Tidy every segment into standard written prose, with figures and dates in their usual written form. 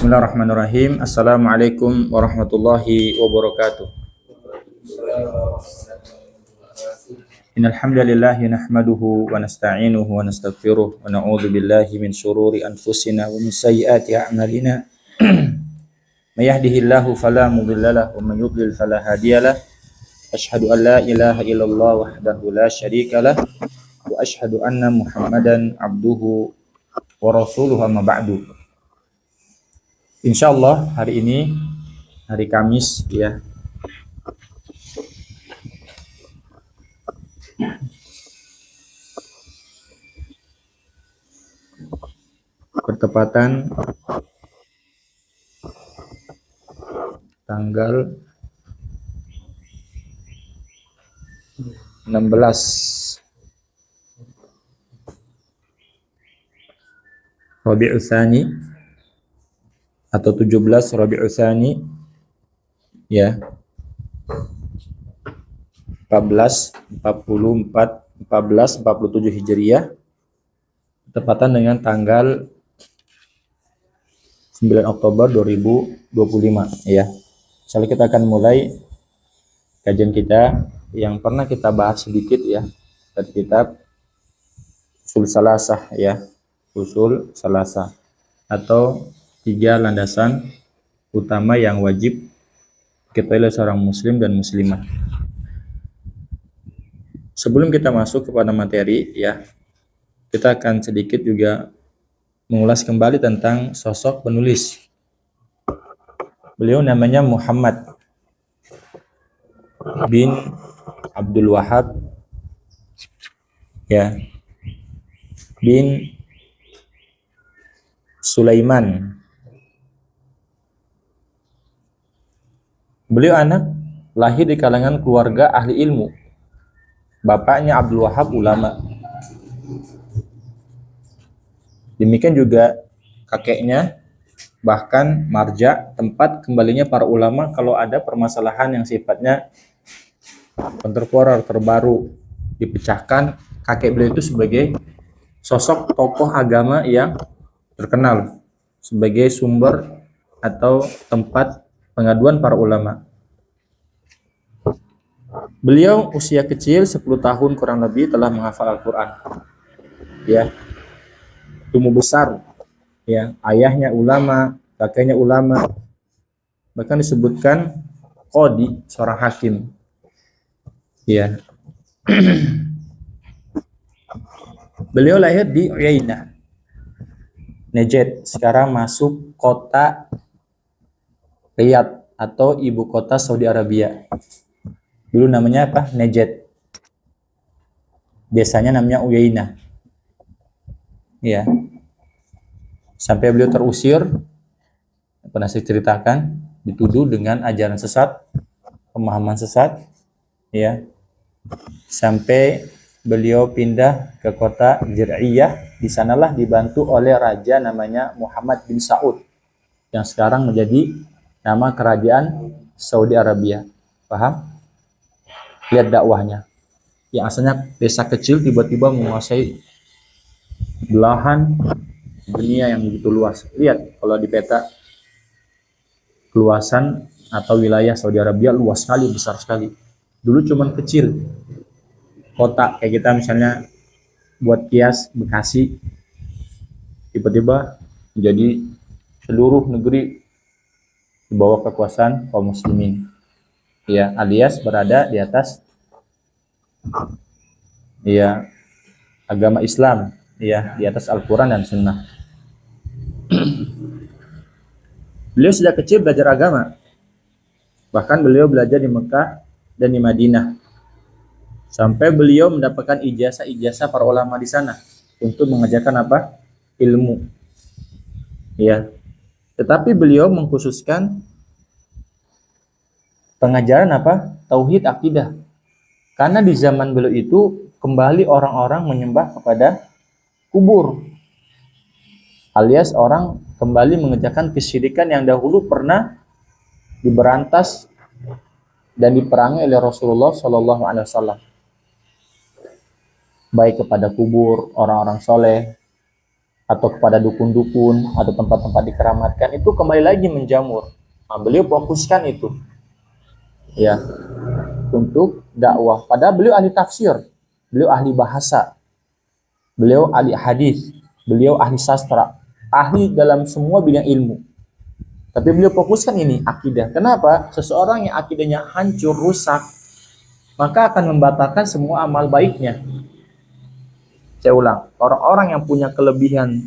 Bismillahirrahmanirrahim. Assalamualaikum warahmatullahi wabarakatuh. Innal hamdalillah nahmaduhu wa nasta'inuhu wa nastaghfiruh wa na'udzu billahi min shururi anfusina wa min sayyiati a'malina. May yahdihillahu fala mudhillalah wa may yudlil fala hadiyalah. Asyhadu an la ilaha illallah wahdahu la syarikalah wa asyhadu anna Muhammadan abduhu wa rasuluhu amma ba'du. Insyaallah hari ini hari Kamis ya. Bertepatan tanggal 16 Rabiul Tsani atau 17 Rabiul Tsani ya, 1447 Hijriah, bertepatan dengan tanggal 9 Oktober 2025 ya. Misalnya kita akan mulai kajian kita yang pernah kita bahas sedikit ya dari kitab Ushul Salasah ya, Ushul Salasah atau 3 landasan utama yang wajib diketahui oleh seorang muslim dan muslimah. Sebelum kita masuk kepada materi ya, kita akan sedikit juga mengulas kembali tentang sosok penulis. Beliau namanya Muhammad bin Abdul Wahhab ya, bin Sulaiman. Beliau anak lahir di kalangan keluarga ahli ilmu. Bapaknya Abdul Wahhab ulama. Demikian juga kakeknya, bahkan marja, tempat kembalinya para ulama kalau ada permasalahan yang sifatnya kontemporer, terbaru, dipecahkan. Kakek beliau itu sebagai sosok tokoh agama yang terkenal, sebagai sumber atau tempat pengaduan para ulama. Beliau usia kecil 10 tahun kurang lebih telah menghafal Al-Quran ya. Tumbuh besar ya, ayahnya ulama, kakeknya ulama, bahkan disebutkan qadi, seorang hakim ya. Beliau lahir di Uyainah, Najd, sekarang masuk kota Riyadh atau ibu kota Saudi Arabia. Dulu namanya apa? Najd. Biasanya namanya Uyainah. Ya. Sampai beliau terusir, pernah saya ceritakan, dituduh dengan ajaran sesat, pemahaman sesat, ya. Sampai beliau pindah ke kota Jir'iyah, di sanalah dibantu oleh raja namanya Muhammad bin Saud yang sekarang menjadi nama kerajaan Saudi Arabia. Paham? Lihat dakwahnya. Yang asalnya desa kecil tiba-tiba menguasai belahan dunia yang begitu luas. Lihat kalau di peta keluasan atau wilayah Saudi Arabia luas sekali, besar sekali. Dulu cuman kecil. Kota kayak kita misalnya buat kias Bekasi, tiba-tiba menjadi seluruh negeri di bawah kekuasaan kaum muslimin ya, alias berada di atas ya agama Islam ya, di atas Al-Quran dan Sunnah. Beliau sejak kecil belajar agama, bahkan beliau belajar di Mekah dan di Madinah sampai beliau mendapatkan ijazah para ulama di sana untuk mengajarkan apa? Ilmu ya. Tetapi beliau mengkhususkan pengajaran apa? Tauhid akidah. Karena di zaman beliau itu kembali orang-orang menyembah kepada kubur. Alias orang kembali mengerjakan kesyirikan yang dahulu pernah diberantas dan diperangi oleh Rasulullah SAW. Baik kepada kubur, orang-orang soleh, atau kepada dukun-dukun atau tempat-tempat dikeramatkan, itu kembali lagi menjamur. Nah, beliau fokuskan itu ya untuk dakwah. Padahal beliau ahli tafsir, beliau ahli bahasa, beliau ahli hadis, beliau ahli sastra, ahli dalam semua bidang ilmu. Tapi beliau fokuskan ini akidah. Kenapa? Seseorang yang akidahnya hancur, rusak, maka akan membatalkan semua amal baiknya. Saya ulang, orang-orang yang punya kelebihan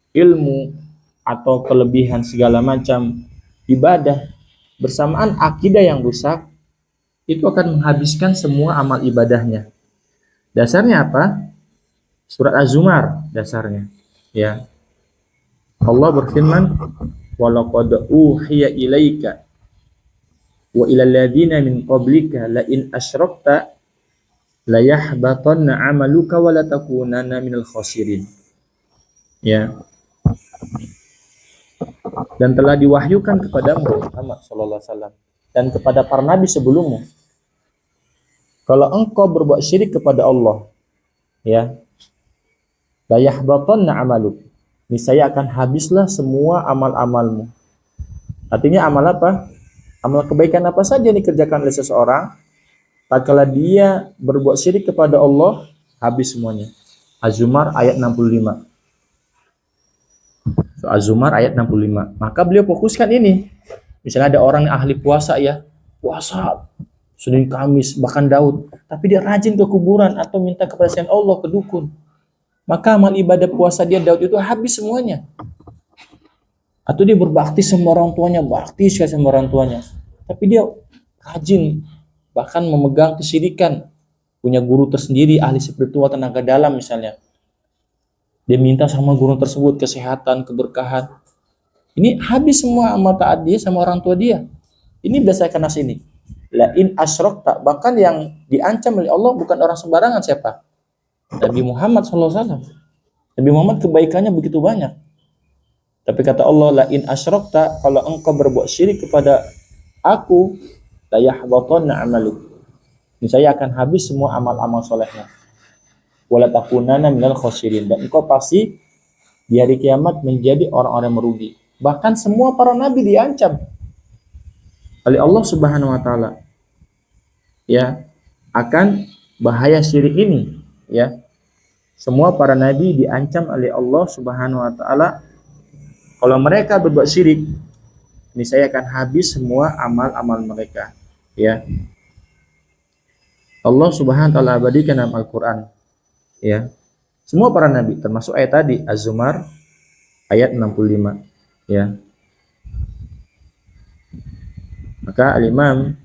ilmu atau kelebihan segala macam ibadah bersamaan akidah yang rusak, itu akan menghabiskan semua amal ibadahnya. Dasarnya apa? Surat Az-Zumar dasarnya. Ya. Allah berfirman, "Walaqad uhiya ilaika wa ilal ladzina min qablika la in asyrakta la yahbatanna 'amaluka wa la takunanna minal khasirin." Ya. Dan telah diwahyukan kepadamu Muhammad sallallahu alaihi wasallam dan kepada para nabi sebelummu, kalau engkau berbuat syirik kepada Allah, ya, la yahbatanna 'amaluk, niscaya akan habislah semua amal-amalmu. Artinya amal apa? Amal kebaikan apa saja yang dikerjakan oleh seseorang, tatkala dia berbuat syirik kepada Allah, habis semuanya. Az-Zumar ayat 65. Az-Zumar ayat 65. Maka beliau fokuskan ini. Misalnya ada orang yang ahli puasa ya, puasa Senin Kamis bahkan Daud, tapi dia rajin ke kuburan atau minta kepada selain Allah ke dukun. Maka amal ibadah puasa dia Daud itu habis semuanya. Atau dia berbakti sama orang tuanya, bakti sekali sama orang tuanya, tapi dia rajin bahkan memegang kesyirikan, punya guru tersendiri ahli spiritual tenaga dalam misalnya, dia minta sama guru tersebut kesehatan, keberkahan, ini habis semua amal taat dia sama orang tua dia. Ini berdasarkan nas ini, la in asyrakta, bahkan yang diancam oleh Allah bukan orang sembarangan, siapa? Nabi Muhammad SAW. Nabi Muhammad kebaikannya begitu banyak. Tapi kata Allah, la in asyrakta, kalau engkau berbuat syirik kepada aku, la yahbatanna 'amaluk, niscaya akan habis semua amal-amal solehnya. Wala takunanna minal khasirin, dan engkau pasti di hari kiamat menjadi orang-orang yang merugi. Bahkan semua para nabi diancam oleh Allah Subhanahu wa taala ya akan bahaya syirik ini ya. Semua para nabi diancam oleh Allah Subhanahu wa taala, kalau mereka berbuat syirik, niscaya akan habis semua amal-amal mereka ya. Allah Subhanahu wa taala abadikan dalam Al-Qur'an ya. Semua para nabi termasuk ayat tadi Az-Zumar ayat 65 ya. Maka Al-Imam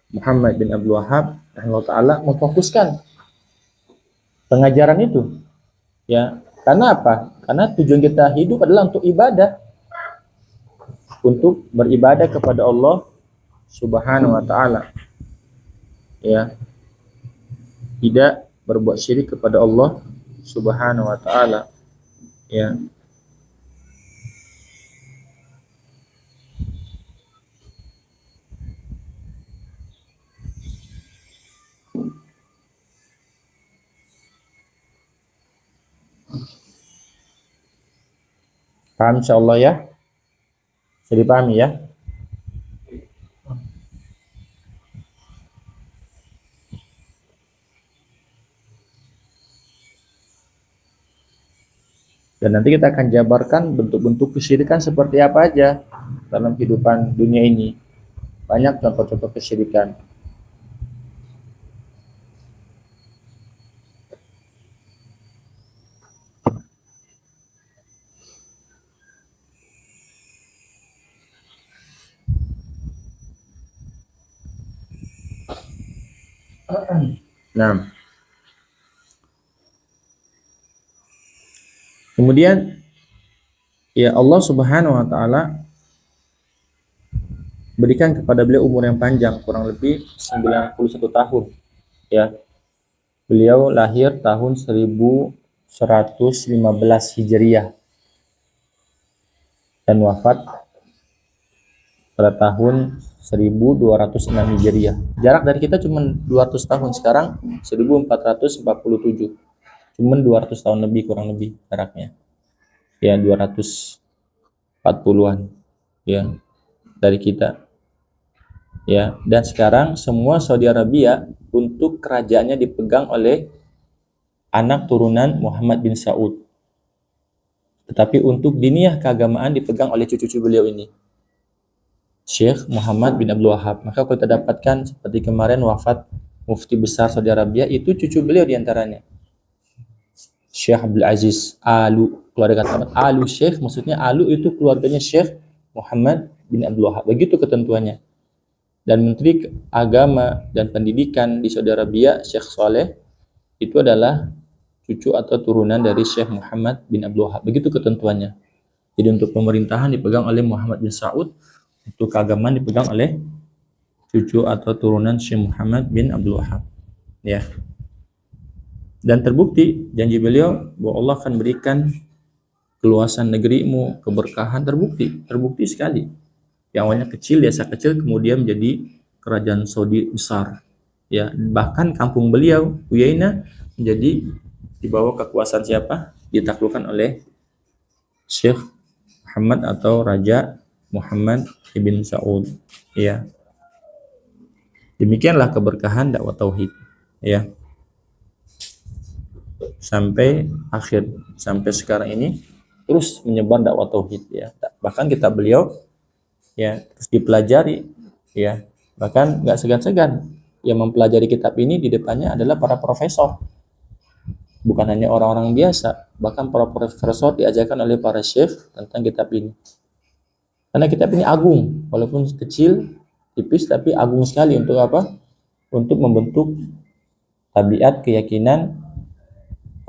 Muhammad bin Abdul Wahhab rahimahullah taala memfokuskan pengajaran itu ya. Karena apa? Karena tujuan kita hidup adalah untuk ibadah, untuk beribadah kepada Allah Subhanahu wa taala ya. Tidak berbuat syirik kepada Allah Subhanahu wa taala ya. Paham insyaallah ya? Bisa dipahami ya? Dan nanti kita akan jabarkan bentuk-bentuk kesyirikan seperti apa aja dalam kehidupan dunia ini. Banyak contoh-contoh kesyirikan. Nah, kemudian ya Allah Subhanahu wa taala berikan kepada beliau umur yang panjang, kurang lebih 91 tahun ya. Beliau lahir tahun 1115 Hijriah dan wafat pada tahun 1206 Hijriah. Jarak dari kita cuma 200 tahun, sekarang 1447. Cuma 200 tahun lebih kurang lebih jaraknya. ya 240-an ya dari kita. Ya, dan sekarang semua Saudi Arabia untuk kerajaannya dipegang oleh anak turunan Muhammad bin Saud. Tetapi untuk diniyah keagamaan dipegang oleh cucu-cucu beliau ini, Syekh Muhammad bin Abdul Wahab. Maka kalau kita dapatkan seperti kemarin wafat mufti besar Saudi Arabia, itu cucu beliau diantaranya. Syekh Abdul Aziz Alu, keluarga kata Alu Syekh, maksudnya Alu itu keluarganya Syekh Muhammad bin Abdul Wahab. Begitu ketentuannya. Dan Menteri Agama dan Pendidikan di Saudi Arabia, Syekh Saleh, itu adalah cucu atau turunan dari Syekh Muhammad bin Abdul Wahab. Begitu ketentuannya. Jadi untuk pemerintahan dipegang oleh Muhammad bin Saud, untuk keagamaan dipegang oleh cucu atau turunan Syekh Muhammad bin Abdul Wahab. Ya. Dan terbukti janji beliau bahwa Allah akan berikan keluasan negerimu, keberkahan, terbukti sekali. Yang awalnya kecil, desa kecil, kemudian menjadi kerajaan Saudi besar. Ya, bahkan kampung beliau, Uyainah, menjadi di bawah kekuasaan siapa? Ditaklukkan oleh Syekh Muhammad atau Raja Muhammad ibn Saud. Ya. Demikianlah keberkahan dakwah tauhid. Ya. Sampai akhir, sampai sekarang ini terus menyebar dakwah tauhid. Ya. Bahkan kitab beliau ya terus dipelajari, ya bahkan nggak segan-segan yang mempelajari kitab ini di depannya adalah para profesor, bukan hanya orang-orang biasa, bahkan para profesor diajarkan oleh para syekh tentang kitab ini, karena kitab ini agung, walaupun kecil tipis tapi agung sekali. Untuk apa? Untuk membentuk tabiat, keyakinan,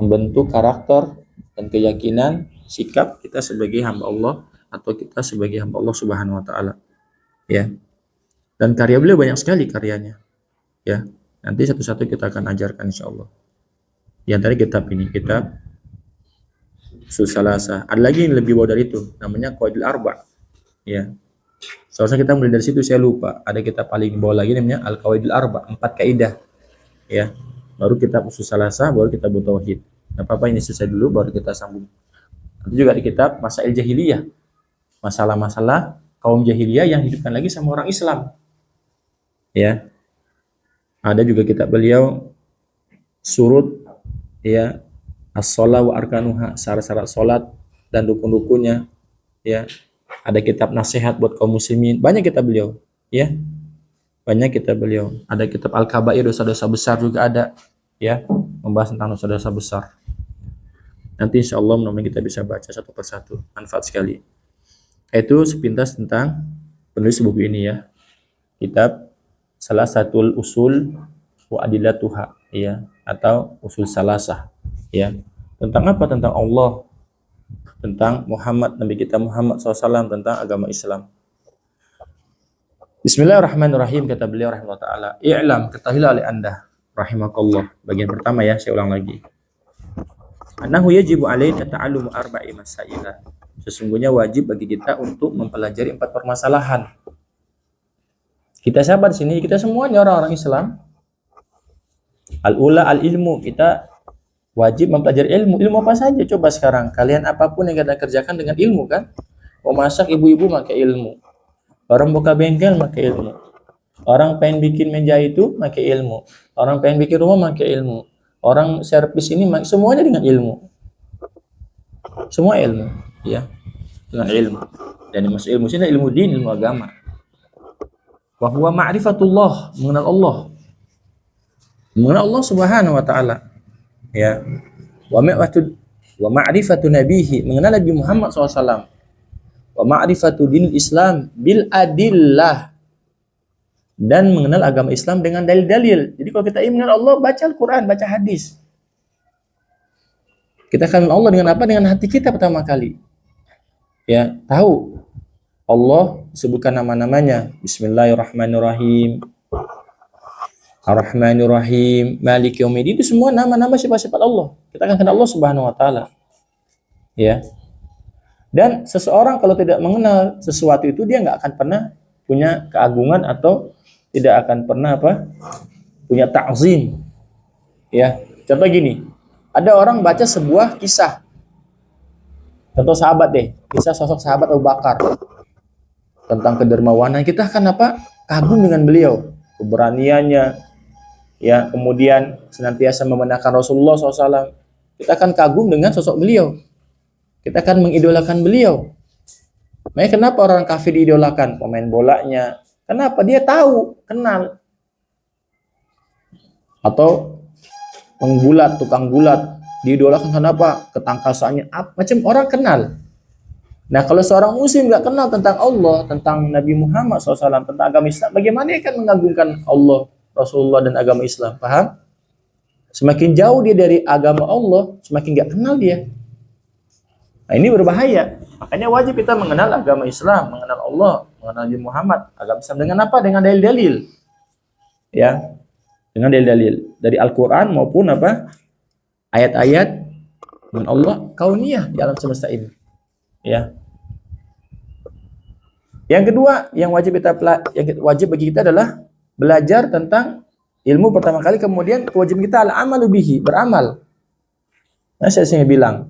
membentuk karakter dan keyakinan sikap kita sebagai hamba Allah atau kita sebagai hamba Allah Subhanahu wa taala. Ya. Dan karya beliau banyak sekali karyanya. Ya. Nanti satu-satu kita akan ajarkan insyaallah. Yang dari kitab ini, kitab Ushul Salasah. Ada lagi yang lebih bawah dari itu, namanya Qawaidul Arba'. Ya. Seharusnya kita mulai dari situ, saya lupa. Ada kitab paling bawah lagi namanya Al-Qawaidul Arba', 4 kaidah. Ya. Baru kitab Ushul Salasah, baru kitab Tauhid. Enggak apa-apa, ini selesai dulu baru kita sambung. Nanti juga di kitab Masail Jahiliyah. Masalah-masalah kaum jahiliyah yang hidupkan lagi sama orang Islam. Ya. Ada juga kitab beliau Surut, ya, As-Shalah wa Arkanuha, syarat-syarat salat dan rukun-rukunnya. Ya. Ada kitab nasihat buat kaum muslimin. Banyak kitab beliau, ya. Banyak kitab beliau. Ada kitab Al-Kabair, dosa-dosa besar juga ada, ya, membahas tentang dosa-dosa besar. Nanti insyaallah mudah-mudahan kita bisa baca satu persatu, manfaat sekali. Itu sepintas tentang penulis buku ini, ya. Kitab Salasatul Usul wa Adillatuha, ya, atau Usul Salasah, ya. Tentang apa? Tentang Allah, tentang Muhammad, Nabi kita Muhammad SAW, tentang agama Islam. Bismillahirrahmanirrahim, kata beliau rahimahullah ta'ala. I'lam, ketahuilah oleh anda, rahimakallah. Bagian pertama, ya, saya ulang lagi. Annahu yajibu alaina ta'allumu arba'i masailah. Sesungguhnya wajib bagi kita untuk mempelajari 4 permasalahan. Kita siapa di sini? Kita semuanya orang-orang Islam. Al-ula al-ilmu, kita wajib mempelajari ilmu. Ilmu apa saja? Coba sekarang kalian apapun yang kalian kerjakan dengan ilmu, kan? Mau masak, ibu-ibu pakai ilmu. Orang buka bengkel pakai ilmu. Orang pengen bikin meja itu pakai ilmu. Orang pengen bikin rumah pakai ilmu. Orang servis ini semuanya dengan ilmu. Semua ilmu, ya. Dengan ilmu. Dan maksud ilmu sini ilmu din, ilmu agama. Wa huwa ma'rifatullah, mengenal Allah. Mengenal Allah Subhanahu wa taala. Ya. Wa ma'rifatu nabihi, mengenal Nabi Muhammad SAW. Wa ma'rifatu dinil Islam bil adillah, dan mengenal agama Islam dengan dalil-dalil. Jadi kalau kita ingin mengenal Allah, baca Al-Quran, baca hadis. Kita akan mengenal Allah dengan apa? Dengan hati kita pertama kali. Ya, tahu Allah, sebutkan nama-namanya. Bismillahirrahmanirrahim, Ar-Rahmanirrahim, Malik Yaumiddin, itu semua nama-nama sifat-sifat Allah. Kita akan kenal Allah Subhanahu wa taala. Ya. Dan seseorang kalau tidak mengenal sesuatu itu, dia nggak akan pernah punya keagungan atau tidak akan pernah punya ta'zim. Ya, contoh gini, ada orang baca sebuah kisah. Contoh sahabat deh, kisah sosok sahabat Abu Bakar tentang kedermawanan, kita kan apa? Kagum dengan beliau, keberaniannya, ya, kemudian senantiasa membenarkan Rasulullah SAW. Kita kan kagum dengan sosok beliau, kita kan mengidolakan beliau. Makanya kenapa orang kafir diidolakan? Pemain bolanya. Kenapa? Dia tahu, kenal. Atau penggulat, tukang gulat, diidolakan kenapa? Ketangkasannya, macam orang kenal. Nah, kalau seorang muslim nggak kenal tentang Allah, tentang Nabi Muhammad SAW, tentang agama Islam, bagaimana dia akan mengagungkan Allah, Rasulullah, dan agama Islam? Paham? Semakin jauh dia dari agama Allah, semakin nggak kenal dia. Nah, ini berbahaya. Makanya wajib kita mengenal agama Islam, mengenal Allah, mengenal Nabi Muhammad, agama Islam. Dengan apa? Dengan dalil-dalil. Ya, dengan dalil-dalil dari Al-Quran maupun apa? Ayat-ayat dengan Allah kauniyah di alam semesta ini. Ya. Yang kedua, yang wajib bagi kita adalah belajar tentang ilmu pertama kali, kemudian kewajiban kita al-amalu bihi, beramal. Nah, saya bilang,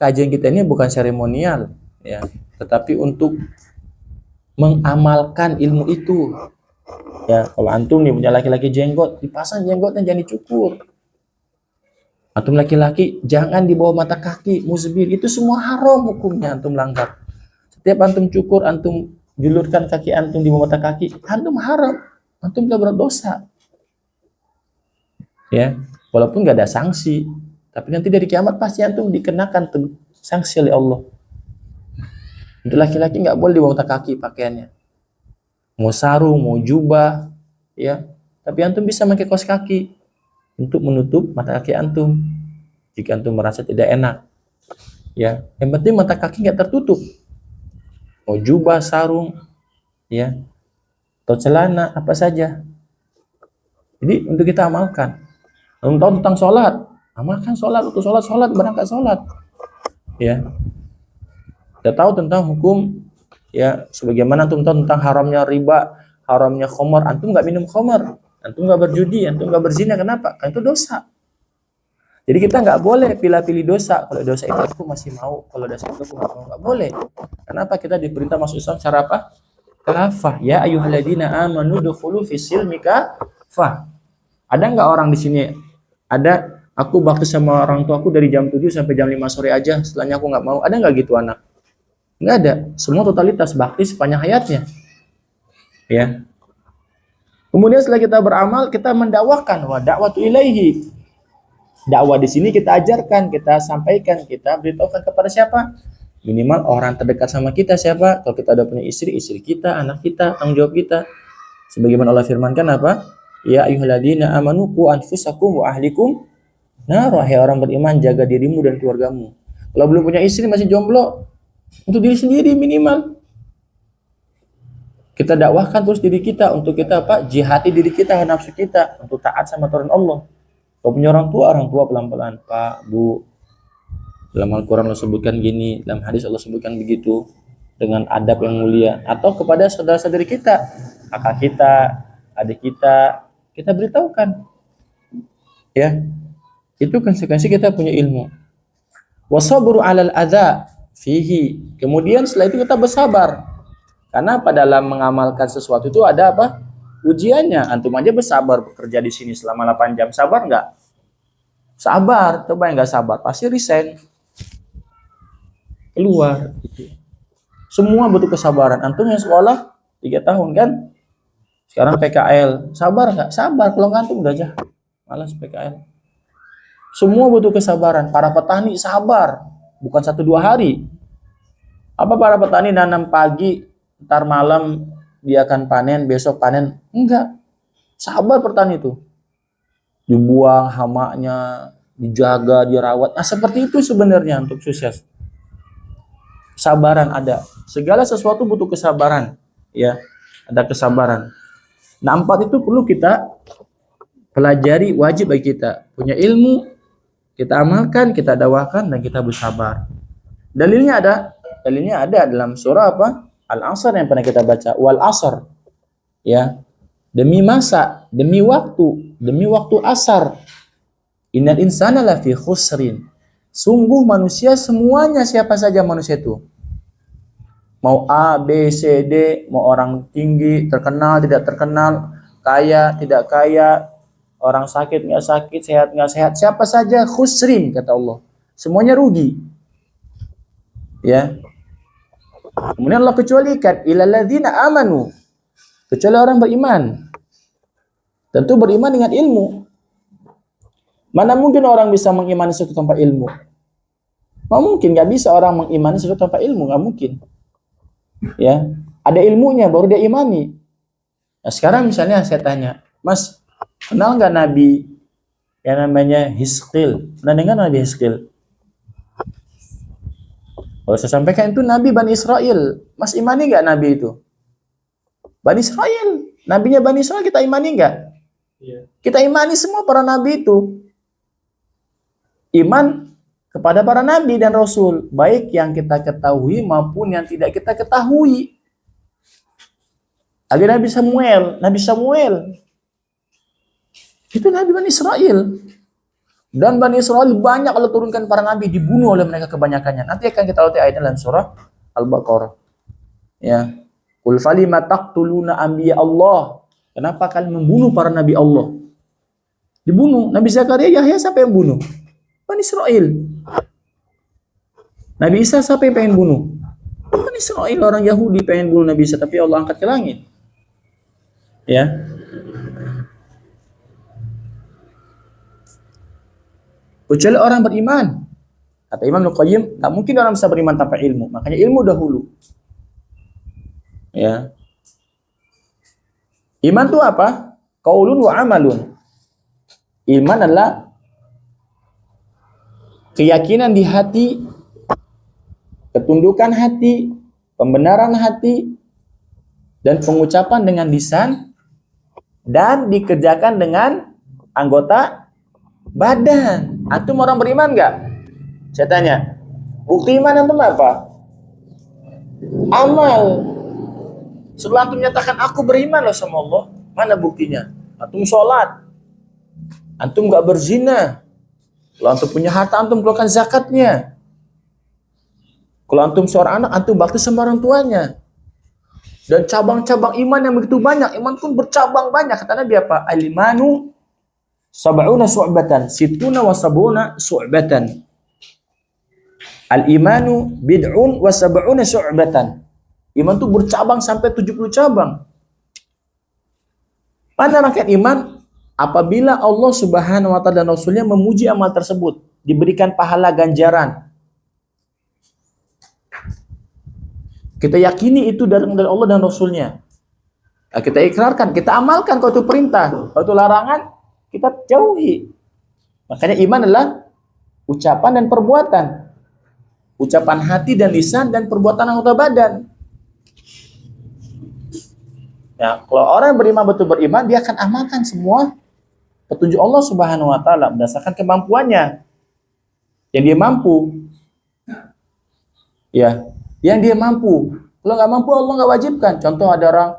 kajian kita ini bukan seremonial, ya, tetapi untuk mengamalkan ilmu itu. Ya, kalau antum nih punya laki-laki jenggot, dipasang jenggotnya, jangan dicukur. Antum laki-laki jangan di bawah mata kaki, musbir, itu semua haram hukumnya, antum langgar. Setiap antum cukur, antum julurkan kaki antum di bawah mata kaki, antum haram, antum telah berdosa. Ya, walaupun nggak ada sanksi, tapi nanti dari kiamat pasti antum dikenakan sanksi oleh Allah. Untuk laki-laki nggak boleh di bawah mata kaki pakaiannya, mau sarung, mau jubah, ya. Tapi antum bisa pakai kaos kaki untuk menutup mata kaki antum jika antum merasa tidak enak, ya. Yang penting mata kaki nggak tertutup, mau jubah, sarung, ya, atau celana, apa saja. Jadi untuk kita amalkan. Antum tahu tentang sholat, amalkan sholat, untuk sholat, berangkat sholat, ya. Kita tahu tentang hukum, ya, sebagaimana antum tahu tentang haramnya riba, haramnya khamar, antum nggak minum khamar, antum nggak berjudi, antum nggak berzina. Kenapa? Karena itu dosa. Jadi kita nggak boleh pilih-pilih dosa. Kalau dosa itu aku masih mau, kalau dosa itu aku nggak mau, nggak boleh. Kenapa? Kita diperintah masuk Islam secara apa? Kafah. Ya ayyuhalladzina amanu dukhulu fis-silmi kafah. Ada nggak orang di sini? Ada, aku bakti sama orang tua aku dari jam 7 sampai jam 5 sore aja, setelahnya aku nggak mau. Ada nggak gitu anak? Nggak ada. Semua totalitas bakti sepanjang hayatnya, ya. Kemudian setelah kita beramal, kita mendakwahkan, wa da'watu ilaihi. Dakwah di sini kita ajarkan, kita sampaikan, kita beritahukan kepada siapa? Minimal orang terdekat sama kita. Siapa? Kalau kita udah punya istri, istri kita, anak kita, tanggung jawab kita. Sebagaimana Allah firmankan apa? Ya ayyuhalladzina amanu qu anfusakum wa ahlikum nar. Wahai orang beriman, jaga dirimu dan keluargamu. Kalau belum punya istri, masih jomblo, untuk diri sendiri minimal kita dakwahkan terus diri kita, untuk kita apa? Jihati diri kita, nafsu kita untuk taat sama aturan Allah. Kalau punya orang tua pelan-pelan, Pak, Bu, dalam Al-Quran Allah sebutkan gini, dalam hadis Allah sebutkan begitu, dengan adab yang mulia. Atau kepada saudara-saudari kita, kakak kita, adik kita beritahukan, ya. Itu konsekuensi kita punya ilmu. Wasabru 'alal adza fihi. Kemudian setelah itu kita bersabar. Karena pada dalam mengamalkan sesuatu itu ada apa? Ujiannya. Antum aja bersabar bekerja di sini selama 8 jam. Sabar nggak? Sabar. Coba yang nggak sabar, pasti resign. Keluar. Gitu. Semua butuh kesabaran. Antum yang sekolah 3 tahun kan? Sekarang PKL. Sabar nggak? Sabar. Kalau nggak antum udah aja malas PKL. Semua butuh kesabaran. Para petani sabar. Bukan 1-2 hari. Apa para petani nanam pagi, ntar malam dia akan panen, besok panen? Enggak. Sabar petani itu. Dibuang hamanya, dijaga, dirawat. Nah, seperti itu sebenarnya untuk sukses. Kesabaran ada. Segala sesuatu butuh kesabaran, ya. Ada kesabaran. Nah, 4 itu perlu kita pelajari, wajib bagi kita. Punya ilmu, kita amalkan, kita dakwahkan, dan kita bersabar. Dalilnya ada dalam surah apa? Al-Asr yang pernah kita baca. Wal asr, ya. Demi masa, demi waktu asar. Innal insana lafi khusrin. Sungguh manusia semuanya, siapa saja manusia itu. Mau A, B, C, D, mau orang tinggi, terkenal, tidak terkenal, kaya, tidak kaya, orang sakit, nggak sakit, sehat, nggak sehat, siapa saja khusrin, kata Allah. Semuanya rugi. Ya. Kemudian Allah kecualikan, ilalladzina amanu. Kecuali orang beriman. Tentu beriman dengan ilmu. Mana mungkin orang bisa mengimani sesuatu tanpa ilmu? Nggak mungkin, nggak bisa orang mengimani sesuatu tanpa ilmu, nggak mungkin. Ya, ada ilmunya baru dia imani. Nah, sekarang misalnya saya tanya, Mas, kenal nggak Nabi yang namanya Hizqil? Pernah dengar Nabi Hizqil? Kalau saya sampaikan itu Nabi Bani Israel. Mas imani nggak Nabi itu? Bani Israel, nabinya Bani Israel, kita imani nggak? Iya. Kita imani semua para nabi itu. Iman kepada para nabi dan rasul, baik yang kita ketahui maupun yang tidak kita ketahui. Ada Nabi Samuel itu Nabi Bani Israel. Dan Bani Israel banyak Allah turunkan para nabi, dibunuh oleh mereka kebanyakannya. Nanti akan kita lihat ayatnya dalam surah Al-Baqarah. Ya. Qul falima taqtuluna anbiya Allah. Kenapa kalian membunuh para nabi Allah? Dibunuh. Nabi Zakaria, Yahya, siapa yang bunuh? Bani Israel. Nabi Isa siapa yang pengen bunuh? Bani Israel, orang Yahudi pengen bunuh Nabi Isa, tapi Allah angkat ke langit. Ya. Kecuali orang beriman. Kata Imam Al-Qayyim, tak mungkin orang bisa beriman tanpa ilmu. Makanya ilmu dahulu. Ya. Iman itu apa? Qaulun wa amalun. Iman adalah keyakinan di hati, ketundukan hati, pembenaran hati, dan pengucapan dengan lisan, dan dikerjakan dengan anggota badan. Antum orang beriman nggak? Saya tanya. Bukti iman antum apa? Amal. Setelah antum nyatakan aku beriman loh sama Allah, mana buktinya? Antum sholat, antum nggak berzina. Kalau antum punya harta, antum keluarkan zakatnya. Kalau antum seorang anak, antum bakti sama orang tuanya. Dan cabang-cabang iman yang begitu banyak, iman pun bercabang banyak. Kata Nabi apa? Al-imanu sab'una su'batan, situna wa sab'una su'batan. Al-imanu bid'un wa sab'una su'batan. Iman itu bercabang sampai 70 cabang. Mana rangkaian iman? Apabila Allah Subhanahu wa ta'ala dan Rasulnya memuji amal tersebut, diberikan pahala ganjaran. Kita yakini itu dari Allah dan Rasulnya. Nah, kita ikrarkan, kita amalkan. Kalau itu perintah, kalau itu larangan, kita jauhi. Makanya iman adalah ucapan dan perbuatan. Ucapan hati dan lisan dan perbuatan anggota badan. Ya, kalau orang beriman betul beriman, dia akan amalkan semua petunjuk Allah Subhanahu wa ta'ala berdasarkan kemampuannya. Yang dia mampu. Ya, yang dia mampu. Kalau nggak mampu, Allah nggak wajibkan. Contoh ada orang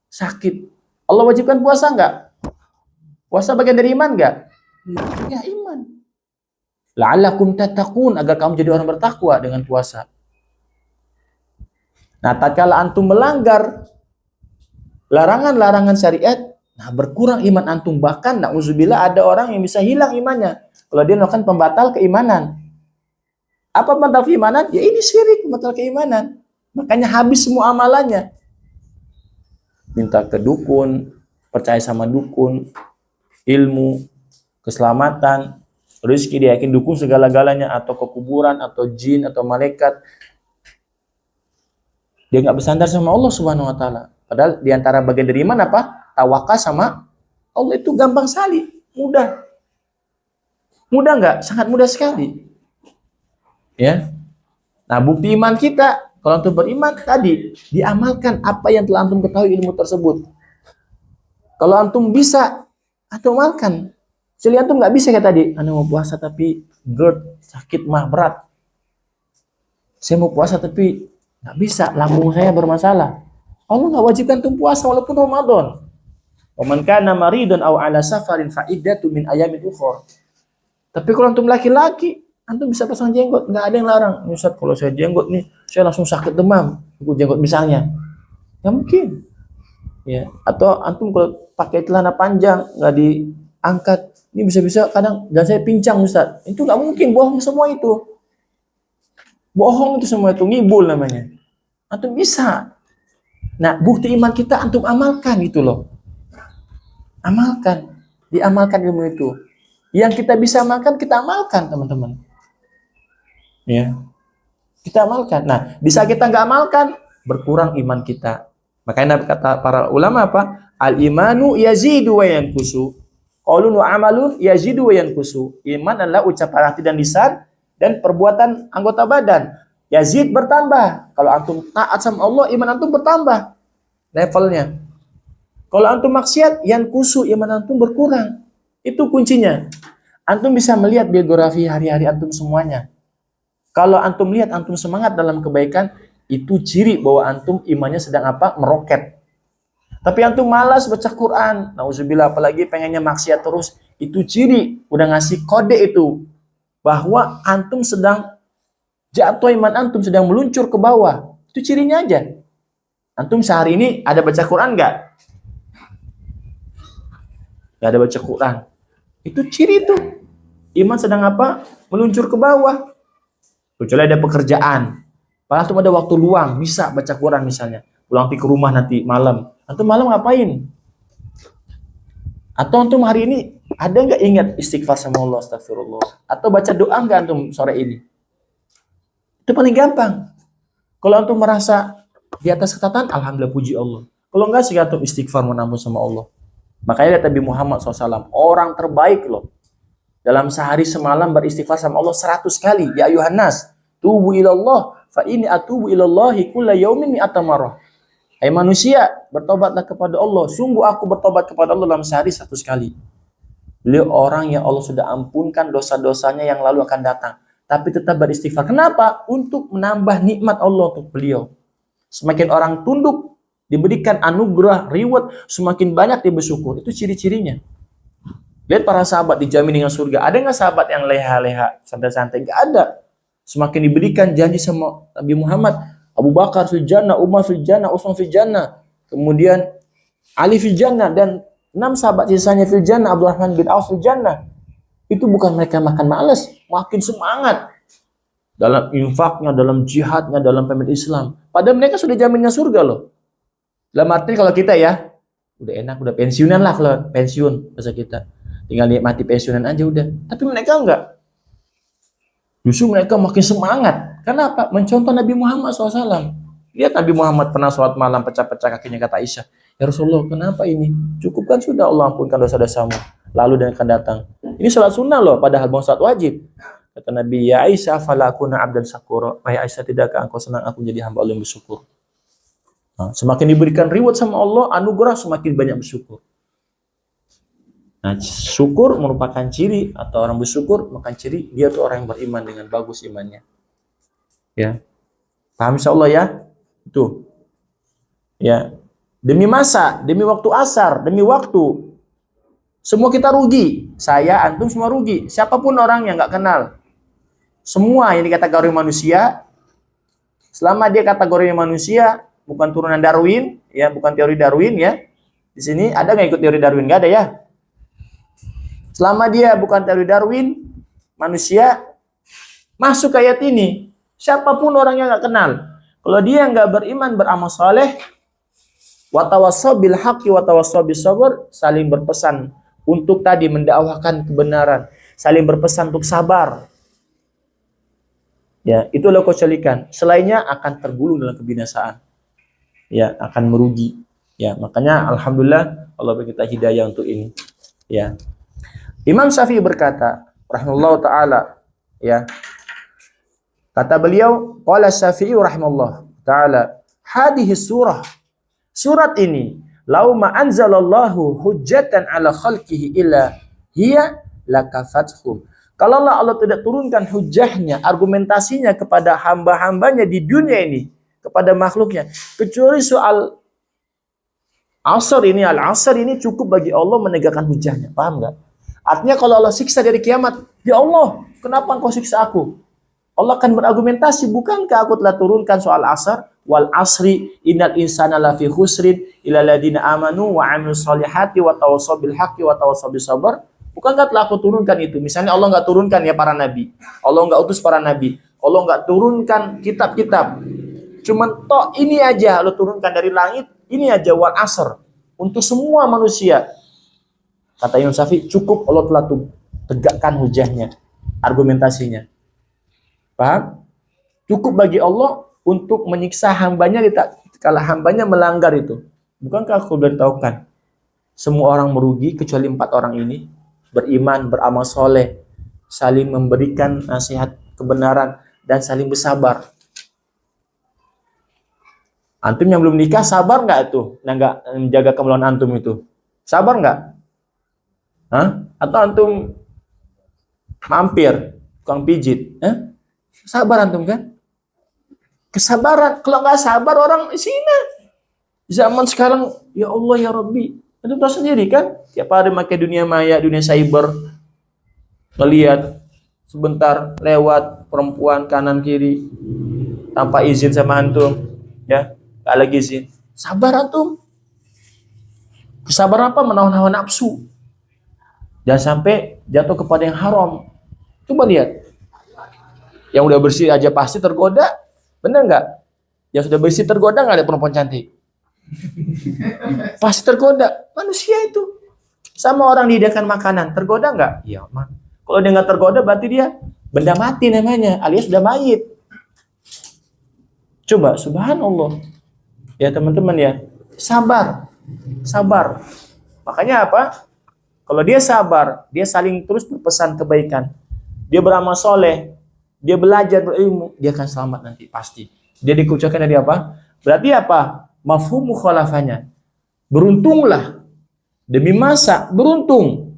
sakit. Allah wajibkan puasa nggak? Puasa bagian dari iman nggak? Ya, iman. La'allakum tattaqun, agar kamu jadi orang bertakwa dengan puasa. Nah, tatkala antum melanggar larangan-larangan syariat, nah berkurang iman antum. Bahkan na'udzubillah ada orang yang bisa hilang imannya kalau dia melakukan pembatal keimanan. Apa pembatal keimanan? Ya ini syirik, pembatal keimanan. Makanya habis semua amalannya. Minta ke dukun, percaya sama dukun, ilmu, keselamatan, rezeki, dia yakin dukun segala-galanya, atau ke kuburan, atau jin, atau malaikat. Dia nggak bersandar sama Allah Subhanahu wa ta'ala. Padahal diantara bagian dari iman apa? Tawakal sama Allah itu gampang sekali, mudah. Mudah nggak? Sangat mudah sekali. Ya. Nah, bukti iman kita, kalau antum beriman tadi, diamalkan apa yang telah antum ketahui ilmu tersebut. Kalau antum bisa, antum amalkan. Jadi antum nggak bisa kayak tadi, anda mau puasa tapi GERD, sakit mah berat. Saya mau puasa tapi nggak bisa, lambung saya bermasalah. Allah nggak wajibkan antum puasa walaupun Ramadan. Wa man kana maridun aw ala safarin fa iddatu min ayamin ukhra. Tapi kalau antum laki-laki Antum bisa pasang jenggot, nggak ada yang larang. Ustaz, kalau saya jenggot nih, saya langsung sakit demam. Ikut jenggot misalnya. Ya mungkin. Ya. Atau antum kalau pakai celana panjang, nggak diangkat, ini bisa-bisa kadang, dan saya pincang Ustaz. Itu nggak mungkin, bohong semua itu. Bohong itu semua itu, ngibul namanya. Antum bisa. Nah, bukti iman kita antum amalkan gitu loh. Amalkan. Diamalkan ilmu itu. Yang kita bisa amalkan, kita amalkan, teman-teman. Ya. Kita amalkan. Nah, bisa kita nggak amalkan, berkurang iman kita. Makanya kata para ulama apa? Al-imanu yazidu wa yanqusu. Qaulun wa amalun yazidu wa yanqusu. Iman adalah ucapan hati dan lisan dan perbuatan anggota badan. Yazid bertambah. Kalau antum taat sama Allah, iman antum bertambah levelnya. Kalau antum maksiat, yanqusu, iman antum berkurang. Itu kuncinya. Antum bisa melihat biografi hari-hari antum semuanya. Kalau antum lihat antum semangat dalam kebaikan, itu ciri bahwa antum imannya sedang apa? Meroket. Tapi antum malas baca Quran, nauzubillah, apalagi pengennya maksiat terus, itu ciri, udah ngasih kode itu bahwa antum sedang jatuh, iman antum sedang meluncur ke bawah. Itu cirinya aja. Antum sehari ini ada baca Quran nggak? Nggak ada baca Quran. Itu ciri itu. Iman sedang apa? Meluncur ke bawah. Kecuali ada pekerjaan. Padahal antum ada waktu luang, bisa baca Quran misalnya. Pulang ke rumah nanti malam. Antum malam ngapain? Atau antum hari ini ada nggak ingat istighfar sama Allah, astagfirullah? Atau baca doa nggak antum sore ini? Itu paling gampang. Kalau antum merasa di atas ketatan, alhamdulillah, puji Allah. Kalau enggak sih antum istighfar menampun sama Allah. Makanya Nabi Muhammad SAW, orang terbaik loh. Dalam sehari semalam beristighfar sama Allah 100 kali. Ya ayuhan nas, tubu ilallah, fa ini atubu ilallahi kulla yaumin mi'ata marrah. Hai manusia, bertobatlah kepada Allah. Sungguh aku bertobat kepada Allah dalam sehari 100 kali. Beliau orang yang Allah sudah ampunkan dosa-dosanya yang lalu akan datang. Tapi tetap beristighfar. Kenapa? Untuk menambah nikmat Allah untuk beliau. Semakin orang tunduk, diberikan anugerah, reward, semakin banyak dia bersyukur. Itu ciri-cirinya. Lihat para sahabat dijamin dengan surga. Ada nggak sahabat yang leha-leha, santai-santai? Nggak ada. Semakin diberikan janji sama Nabi Muhammad, Abu Bakar fil jannah, Umar fil jannah, Utsman fil jannah, kemudian Ali fil jannah, dan 6 sahabat sisanya fil jannah, Abdurrahman bin Auf fil jannah. Itu bukan mereka makan males, makin semangat dalam infaknya, dalam jihadnya, dalam pemimpin Islam. Padahal mereka sudah jaminnya surga loh. Dalam arti kalau kita ya, udah enak, udah pensiunan lah, kalau pensiun bahasa kita. Tinggal nikmati pensiunan aja udah. Tapi mereka enggak. Justru mereka makin semangat. Kenapa? Mencontoh Nabi Muhammad SAW. Lihat Nabi Muhammad pernah sholat malam pecah-pecah kakinya, kata Aisyah. Ya Rasulullah, kenapa ini? Cukup kan sudah, Allah ampunkan dosa-dosamu. Lalu dan akan datang. Ini sholat sunnah loh, padahal bukan sholat wajib. Kata Nabi, ya Aisyah, falakuna abdan syakura. Wahai Aisyah, tidakkah engkau senang aku jadi hamba Allah yang bersyukur? Nah, semakin diberikan reward sama Allah, anugerah, semakin banyak bersyukur. Nah, syukur merupakan ciri, atau orang bersyukur merupakan ciri dia tuh orang yang beriman dengan bagus imannya. Ya, paham insyaallah ya? Itu. Ya, demi masa, demi waktu asar, demi waktu, semua kita rugi. Saya, antum semua rugi. Siapapun orang yang nggak kenal, semua yang dikategori manusia, selama dia kategori manusia, bukan turunan Darwin, ya, bukan teori Darwin ya. Di sini ada nggak ikut teori Darwin? Nggak ada ya. Selama dia bukan teori Darwin, manusia masuk ayat ini. Siapapun orang yang nggak kenal, kalau dia nggak beriman, beramal saleh, watawassaw bil haqqi watawassaw bis sabr, saling berpesan untuk tadi mendakwahkan kebenaran, saling berpesan untuk sabar. Ya, itulah kecelikan. Selainnya akan tergulung dalam kebinasaan. Ya, akan merugi. Ya, makanya alhamdulillah Allah beri kita hidayah untuk ini. Ya. Imam Syafi'i berkata, rahimahullah taala, ya. Kata beliau, qala Syafi'i rahimahullah taala, hadhihi surah, surat ini, lau ma anzalallahu hujjatan ala khalqihi illa hiya lakafathum. Kalau Allah tidak turunkan hujahnya, argumentasinya kepada hamba-hambanya di dunia ini, kepada makhluknya, kecuali soal asar ini, al-asar ini cukup bagi Allah menegakkan hujahnya. Paham nggak? Artinya kalau Allah siksa dari kiamat, Ya Allah, kenapa engkau siksa aku? Allah akan berargumentasi, bukankah aku telah turunkan soal asar? Wal asri innal insana lafi khusrin illa ladina amanu wa amilus solihati wa tawassaw bil haqqi wa tawassaw bis sabr. Bukankah telah aku turunkan itu? Misalnya Allah nggak turunkan ya para nabi. Allah nggak utus para nabi. Allah nggak turunkan kitab-kitab. Cuman toh ini aja Allah turunkan dari langit. Ini aja wal asr. Untuk semua manusia. Kata Imam Syafi'i, cukup Allah telah tegakkan hujahnya, argumentasinya. Paham? Cukup bagi Allah untuk menyiksa hambanya kalau hambanya melanggar itu. Bukankah aku beritahukan semua orang merugi kecuali 4 orang ini, beriman, beramal soleh, saling memberikan nasihat kebenaran, dan saling bersabar. Antum yang belum nikah sabar nggak tuh? Nggak menjaga kemaluan antum itu? Sabar nggak? Hah? Atau antum mampir, tukang pijit? Sabar antum kan? Kesabaran. Kalau nggak sabar orang sini. Zaman sekarang, ya Allah ya Rabbi. Antum tahu sendiri kan? Tiap hari pakai dunia maya, dunia cyber. Melihat sebentar lewat perempuan kanan kiri tanpa izin sama antum. Ya, nggak lagi izin. Sabar antum. Kesabaran apa? Menahan hawa nafsu. Jangan sampai jatuh kepada yang haram. Coba lihat. Yang udah bersih aja pasti tergoda. Bener nggak? Yang sudah bersih tergoda nggak ada perempuan cantik? Pasti tergoda. Manusia itu. Sama orang dihidangkan makanan. Tergoda nggak? Iya, man. Kalau dia nggak tergoda berarti dia benda mati namanya. Alias sudah mayit. Coba, subhanallah. Ya teman-teman ya. Sabar. Sabar. Makanya apa? Kalau dia sabar, dia saling terus berpesan kebaikan. Dia beramal soleh, dia belajar berilmu, dia akan selamat nanti pasti. Dia dikucapkan dari apa? Berarti apa? Mafhum mukhalafahnya. Beruntunglah. Demi masa beruntung.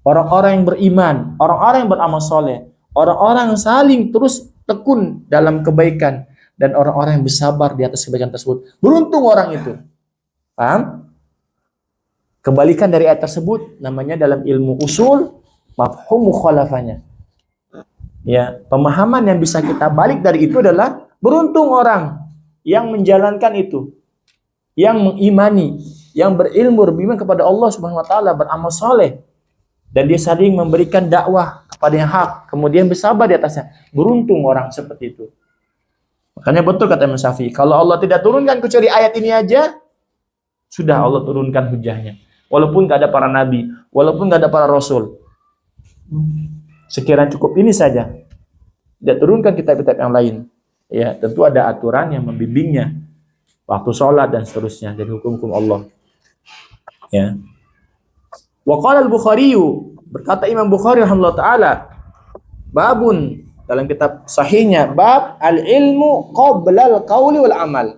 Orang-orang yang beriman, orang-orang yang beramal soleh, orang-orang yang saling terus tekun dalam kebaikan, dan orang-orang yang bersabar di atas kebaikan tersebut. Beruntung orang itu. Paham? Kebalikan dari ayat tersebut namanya dalam ilmu usul mafhum mukhalafahnya. Ya, pemahaman yang bisa kita balik dari itu adalah beruntung orang yang menjalankan itu, yang mengimani, yang berilmu, beriman kepada Allah Subhanahu wa taala, beramal soleh, dan dia saling memberikan dakwah kepada yang hak, kemudian bersabar di atasnya. Beruntung orang seperti itu. Makanya betul kata Imam Syafi'i, kalau Allah tidak turunkan kecuali ayat ini aja, sudah Allah turunkan hujahnya. Walaupun gak ada para nabi, walaupun gak ada para rasul. Sekiranya cukup ini saja. Tidak turunkan kitab-kitab yang lain. Ya, tentu ada aturan yang membimbingnya. Waktu sholat dan seterusnya. Jadi hukum-hukum Allah. Ya. Wa qala al-Bukhari, berkata Imam Bukhari rahimahullah taala, babun, dalam kitab sahihnya, bab al-ilmu qabla al-qauli wal amal.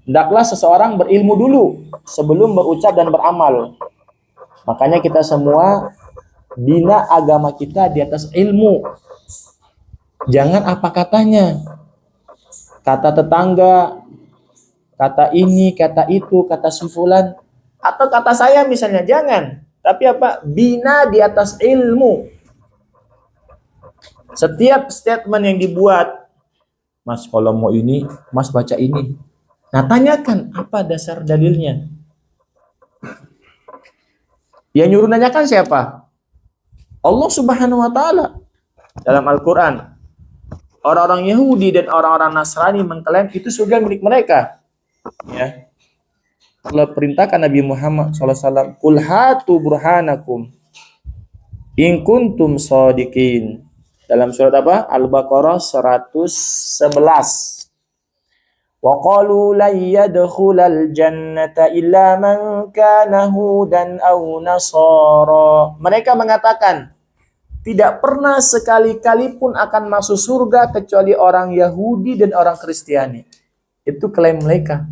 Hendaklah seseorang berilmu dulu sebelum berucap dan beramal. Makanya kita semua bina agama kita di atas ilmu. Jangan apa katanya. Kata tetangga, kata ini, kata itu, kata si fulan, atau kata saya misalnya, jangan. Tapi apa? Bina di atas ilmu. Setiap statement yang dibuat, Mas kalau mau ini, Mas baca ini. Nah, tanyakan apa dasar dalilnya. Yang nyuruh nanyakan siapa? Allah Subhanahu wa taala. Dalam Al-Qur'an, orang-orang Yahudi dan orang-orang Nasrani mengklaim itu surga milik mereka. Ya. Allah perintahkan Nabi Muhammad SAW, "Qul hatu burhanakum in kuntum shadiqin." Dalam surat apa? Al-Baqarah 111. Wa qalu lan yadkhulal jannata illa man kana hudan aw nasara. Mereka mengatakan tidak pernah sekali-kali pun akan masuk surga kecuali orang Yahudi dan orang Kristiani. Itu klaim mereka.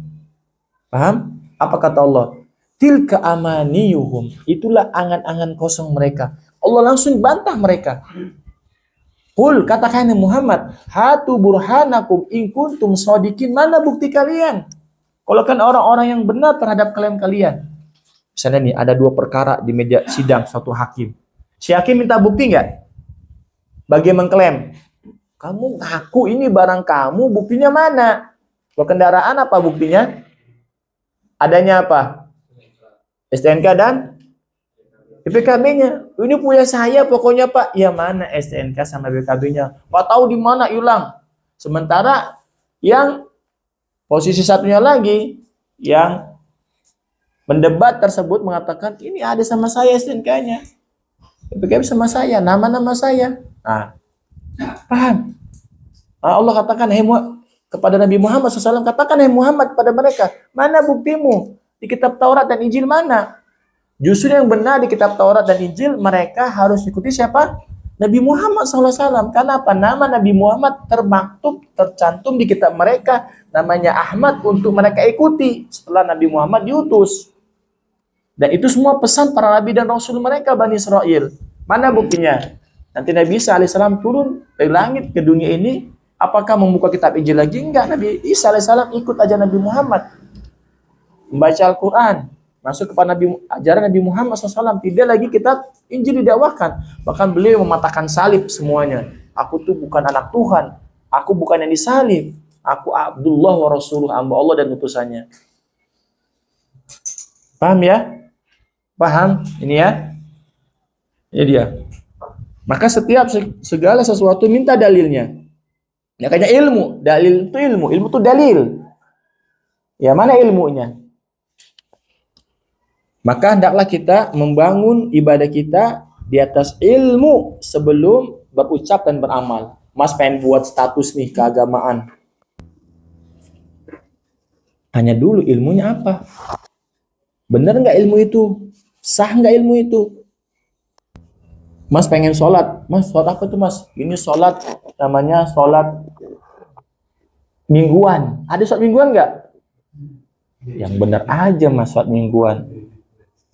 Paham? Apa kata Allah? Tilka amaniyuhum. Itulah angan-angan kosong mereka. Allah langsung bantah mereka. Qul, katakan Muhammad, hatu burhanakum in kuntum shadiqin. Mana bukti kalian? Kalau kan orang-orang yang benar terhadap klaim kalian. Misalnya nih, ada 2 perkara di meja sidang suatu hakim. Si hakim minta bukti nggak? Bagi mengklaim, kamu ngaku ini barang kamu, buktinya mana? Kendaraan apa buktinya? Adanya apa? STNK dan BPKB-nya. Ini punya saya pokoknya Pak. Ya mana STNK sama BPKB-nya? Pak tahu di mana hilang. Sementara yang posisi satunya lagi yang mendebat tersebut mengatakan ini ada sama saya STNK-nya. BPKB sama saya, nama-nama saya. Nah, paham? Allah katakan, kepada Nabi Muhammad SAW, katakan, Muhammad kepada mereka, mana buktimu? Di kitab Taurat dan Injil mana? Justru yang benar di kitab Taurat dan Injil, mereka harus ikuti siapa? Nabi Muhammad SAW. Karena apa? Nama Nabi Muhammad termaktub, tercantum di kitab mereka, namanya Ahmad, untuk mereka ikuti setelah Nabi Muhammad diutus. Dan itu semua pesan para Nabi dan Rasul mereka, Bani Israel. Mana buktinya? Nanti Nabi Isa AS turun dari langit ke dunia ini, apakah membuka kitab Injil lagi? Enggak, Nabi Isa AS ikut ajaran Nabi Muhammad. Membaca Al-Quran, masuk kepada ajaran Nabi Muhammad SAW. Tidak lagi kitab Injil didakwakan. Bahkan beliau mematahkan salib semuanya. Aku tuh bukan anak Tuhan. Aku bukan yang disalib. Aku Abdullah wa Rasuluh, hamba Allah dan utusannya. Paham ya? Paham? Ini ya? Ini dia. Maka setiap segala sesuatu minta dalilnya. Ya kayak ilmu. Dalil itu ilmu. Ilmu itu dalil. Ya mana ilmunya? Maka hendaklah kita membangun ibadah kita di atas ilmu sebelum berucap dan beramal. Mas pengen buat status nih keagamaan. Tanya dulu ilmunya apa? Benar nggak ilmu itu? Sah nggak ilmu itu? Mas pengen sholat. Mas sholat apa tuh mas? Ini sholat namanya sholat mingguan. Ada sholat mingguan nggak? Yang benar aja mas sholat mingguan.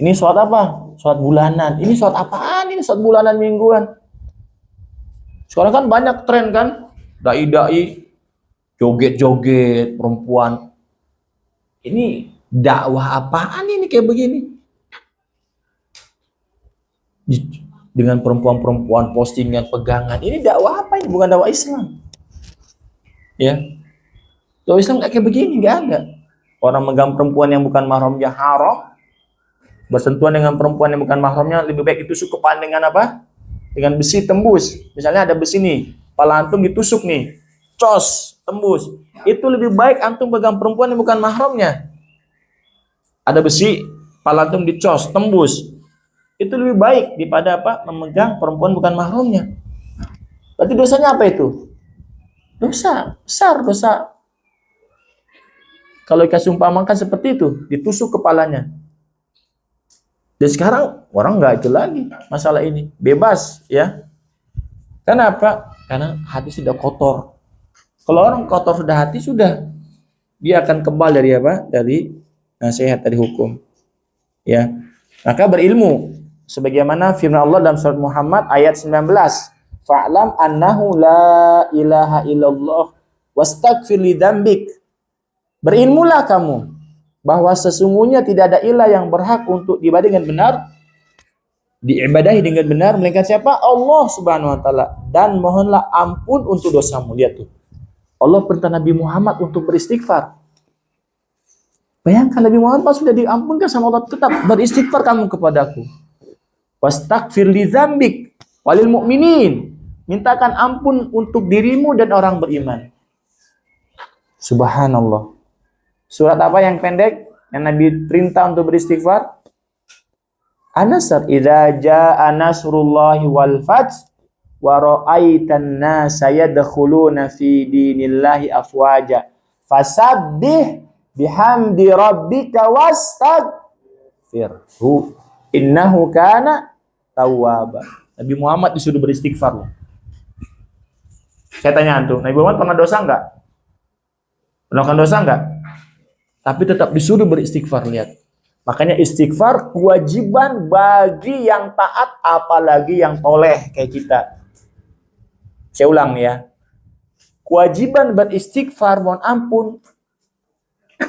Ini sholat apa? Sholat bulanan. Ini sholat apaan? Ini sholat bulanan mingguan. Sekarang kan banyak tren kan? Dai-dai, joget-joget, perempuan. Ini dakwah apaan ini kayak begini? Dengan perempuan-perempuan postingan pegangan. Ini dakwah apa ini? Bukan dakwah Islam. Ya. Dakwah Islam nggak kayak begini, nggak ada. Orang megang perempuan yang bukan mahramnya haram. Bersentuhan dengan perempuan yang bukan mahramnya, lebih baik ditusuk kepala dengan apa? Dengan besi tembus. Misalnya ada besi nih, kepala antum ditusuk nih, cos, tembus. Itu lebih baik antum pegang perempuan yang bukan mahramnya. Ada besi, kepala antum dicos, tembus. Itu lebih baik daripada apa? Memegang perempuan bukan mahramnya. Berarti dosanya apa itu? Dosa, besar dosa. Kalau dikasih umpamakan seperti itu, ditusuk kepalanya. Dan sekarang orang nggak itu lagi masalah ini, bebas ya. Kenapa? Karena hati sudah kotor. Kalau orang kotor sudah hati sudah, dia akan kebal dari apa? Dari nasihat, dari hukum. Ya, maka berilmu. Sebagaimana firman Allah dalam surat Muhammad ayat 19, fa'lam annahu la ilaha illallah wastaghfir li dzambik. Berilmulah kamu bahwa sesungguhnya tidak ada ilah yang berhak untuk diibadahi dengan benar, diibadahi dengan benar melainkan siapa? Allah Subhanahu wa taala, dan mohonlah ampun untuk dosamu. Lihat tuh. Allah perintah Nabi Muhammad untuk beristighfar. Bayangkan Nabi Muhammad sudah diampunkan sama Allah, tetap beristighfar kamu kepadaku. Wastaghfir li dzambik walil mu'minin. Mintakan ampun untuk dirimu dan orang beriman. Subhanallah. Surat apa yang pendek yang Nabi perintah untuk beristighfar? An-Nasr, idza jaa nasrullahi wal fath wa ra'aitan nasa yadkhuluna fi dinillahi afwaja fasabbih bihamdi rabbika wastaghfirhu innahu kana tawwaba. Nabi Muhammad disuruh beristighfar. Saya tanya antum, Nabi Muhammad pernah dosa enggak? Melakukan dosa enggak? Tapi tetap disuruh beristighfar. Lihat. Makanya istighfar kewajiban bagi yang taat, apalagi yang toleh kayak kita. Saya ulang ya. Kewajiban beristighfar, mohon ampun,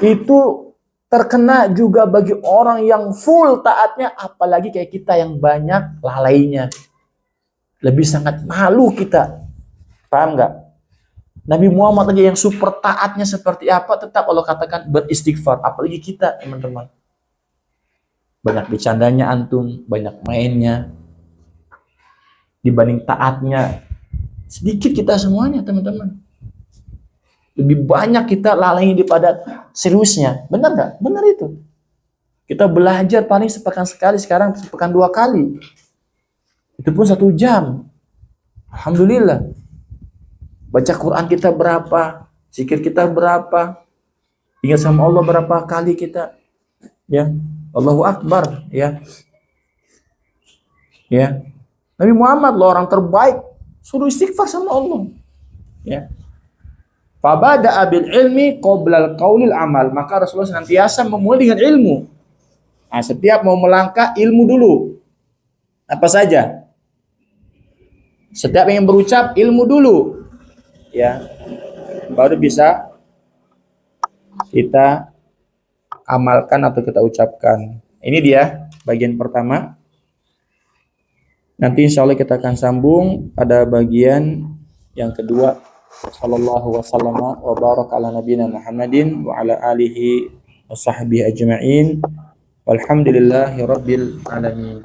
itu terkena juga bagi orang yang full taatnya, apalagi kayak kita yang banyak lalainya. Lebih sangat malu kita. Paham nggak? Nabi Muhammad aja yang super taatnya seperti apa, tetap Allah katakan beristighfar. Apalagi kita, teman-teman. Banyak bercandanya antum, banyak mainnya. Dibanding taatnya, sedikit kita semuanya, teman-teman. Lebih banyak kita lalai daripada seriusnya. Benar nggak? Benar itu. Kita belajar paling sepekan sekali, sekarang sepekan 2 kali. Itu pun 1 jam. Alhamdulillah. Baca Quran kita berapa? Zikir kita berapa? Ingat sama Allah berapa kali kita? Ya, Allahu Akbar. Ya, ya. Nabi Muhammad loh orang terbaik. Suruh istighfar sama Allah. Ya. Fabada bil ilmi qoblal qaulil amal. Maka Rasulullah senantiasa memulai dengan ilmu. Nah, setiap mau melangkah ilmu dulu. Apa saja? Setiap yang berucap ilmu dulu. Ya. Baru bisa kita amalkan atau kita ucapkan. Ini dia bagian pertama. Nanti insya Allah kita akan sambung pada bagian yang kedua. Sallallahu wasallam wa baraka ala nabiyina Muhammadin wa ala alihi wa sahbihi ajma'in. Walhamdulillahi rabbil alamin.